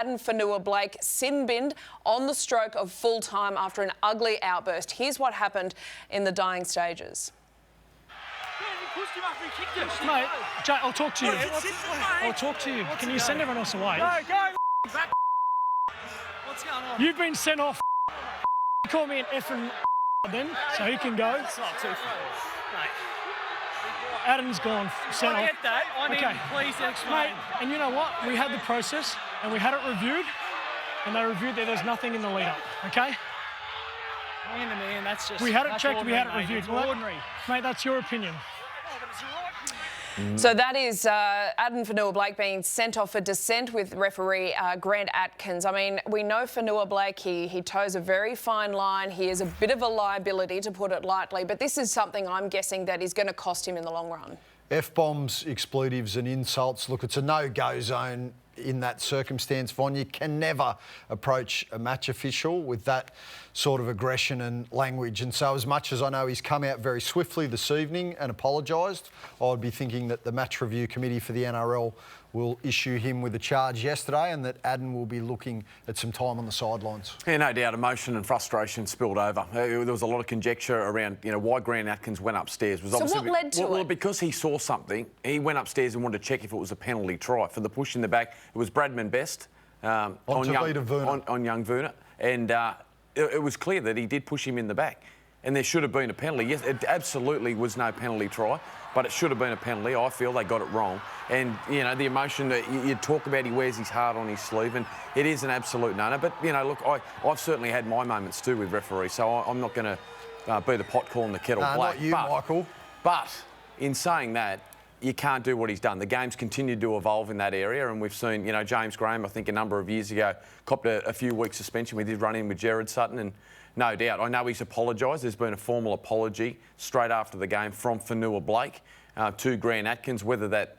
Addin Fonua-Blake sin-binned on the stroke of full time after an ugly outburst. Here's what happened in the dying stages. Mate, Jay, I'll talk to you. I'll talk to you. Can you send everyone else away? Go. What's going on? You've been sent off. You call me an effing then, so he can go. It's not too far. Mate. Addin's gone, sent off. I get that. I need please explain. Mate, and you know what? We had the process and we had it reviewed, and they reviewed that there's nothing in the lead-up, okay? Man, that's just... We had it checked, we had it mate. reviewed. It's ordinary. Mate, that's your opinion. So that is Addin Fonua-Blake being sent off for dissent with referee Grant Atkins. I mean, we know Fonua-Blake, he toes a very fine line. He is a bit of a liability, to put it lightly, but this is something I'm guessing that is going to cost him in the long run. F-bombs, expletives and insults. Look, it's a no-go zone in that circumstance, Von. You can never approach a match official with that sort of aggression and language. And so as much as I know he's come out very swiftly this evening and apologised, I would be thinking that the match review committee for the NRL will issue him with a charge yesterday, and that Addin will be looking at some time on the sidelines. Yeah, no doubt, emotion and frustration spilled over. There was a lot of conjecture around, why Grant Atkins went upstairs. So what led to it? Well, because he saw something, he went upstairs and wanted to check if it was a penalty try. For the push in the back, it was Bradman best on young Funa, and it was clear that he did push him in the back. And there should have been a penalty. Yes, it absolutely was no penalty try, but it should have been a penalty. I feel they got it wrong. And, the emotion that you talk about, he wears his heart on his sleeve, and it is an absolute no-no. But, look, I've certainly had my moments too with referees, so I'm not going to be the pot calling the kettle black. Not you, Michael. But in saying that, you can't do what he's done. The game's continued to evolve in that area, and we've seen, James Graham, I think a number of years ago, copped a few weeks suspension. We did run in with Jared Sutton, and no doubt, I know he's apologised. There's been a formal apology straight after the game from Fonua-Blake to Grant Atkins. Whether that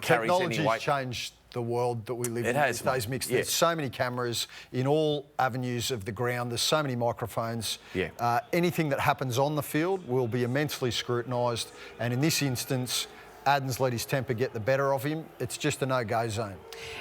carries any weight. Technology's changed the world that we live in these days, Mix. There's so many cameras in all avenues of the ground. There's so many microphones. Yeah. Anything that happens on the field will be immensely scrutinised. And in this instance, Addin's let his temper get the better of him. It's just a no-go zone.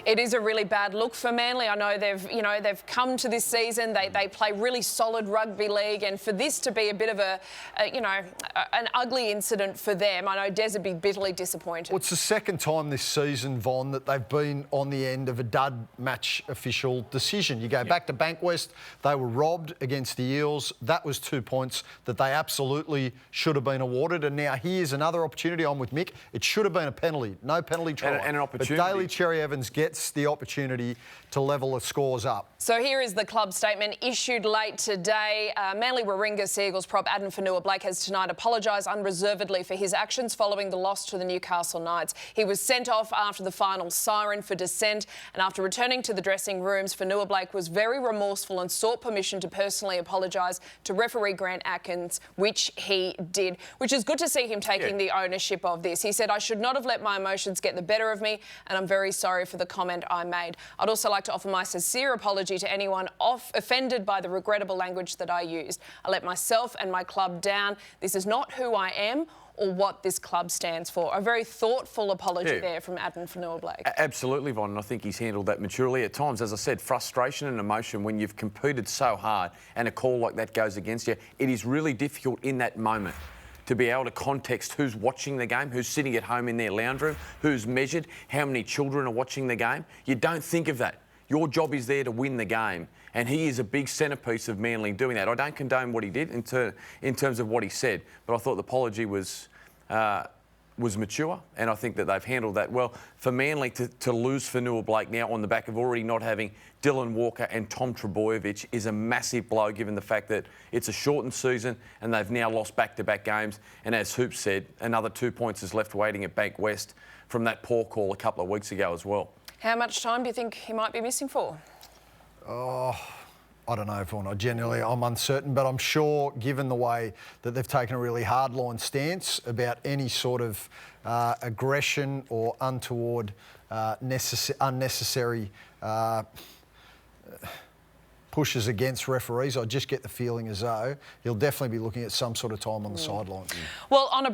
It is a really bad look for Manly. I know they've come to this season. They play really solid rugby league, and for this to be a bit of an ugly incident for them, I know Des would be bitterly disappointed. Well, it's the second time this season, Von, that they've been on the end of a dud match official decision. You go back to Bankwest, they were robbed against the Eels. That was 2 points that they absolutely should have been awarded. And now here's another opportunity. I'm with Mick. It should have been a penalty, no penalty try. And an opportunity. But Daly Cherry Evans gets the opportunity to level the scores up. So here is the club statement issued late today. Manly-Warringah Seagulls prop Addin Fonua-Blake has tonight apologised unreservedly for his actions following the loss to the Newcastle Knights. He was sent off after the final siren for dissent, and after returning to the dressing rooms, Fonua-Blake was very remorseful and sought permission to personally apologise to referee Grant Atkins, which he did, which is good to see him taking the ownership of this. He said, "I should not have let my emotions get the better of me, and I'm very sorry for the comment I made. I'd also like to offer my sincere apology to anyone offended by the regrettable language that I used. I let myself and my club down. This is not who I am or what this club stands for." A very thoughtful apology there from Addin Fonua-Blake. Absolutely, Von, and I think he's handled that maturely. At times, as I said, frustration and emotion when you've competed so hard and a call like that goes against you, it is really difficult in that moment to be able to context who's watching the game, who's sitting at home in their lounge room, who's measured, how many children are watching the game. You don't think of that. Your job is there to win the game, and he is a big centrepiece of Manly doing that. I don't condone what he did in terms of what he said, but I thought the apology was mature, and I think that they've handled that well. For Manly to lose Fonua-Blake now on the back of already not having Dylan Walker and Tom Trbojevic is a massive blow, given the fact that it's a shortened season and they've now lost back-to-back games. And as Hoop said, another 2 points is left waiting at Bankwest from that poor call a couple of weeks ago as well. How much time do you think he might be missing for? Oh, I don't know, Vaughan. I'm uncertain, but I'm sure, given the way that they've taken a really hardline stance about any sort of aggression or untoward, unnecessary pushes against referees, I just get the feeling as though he'll definitely be looking at some sort of time on the sidelines. Well, on a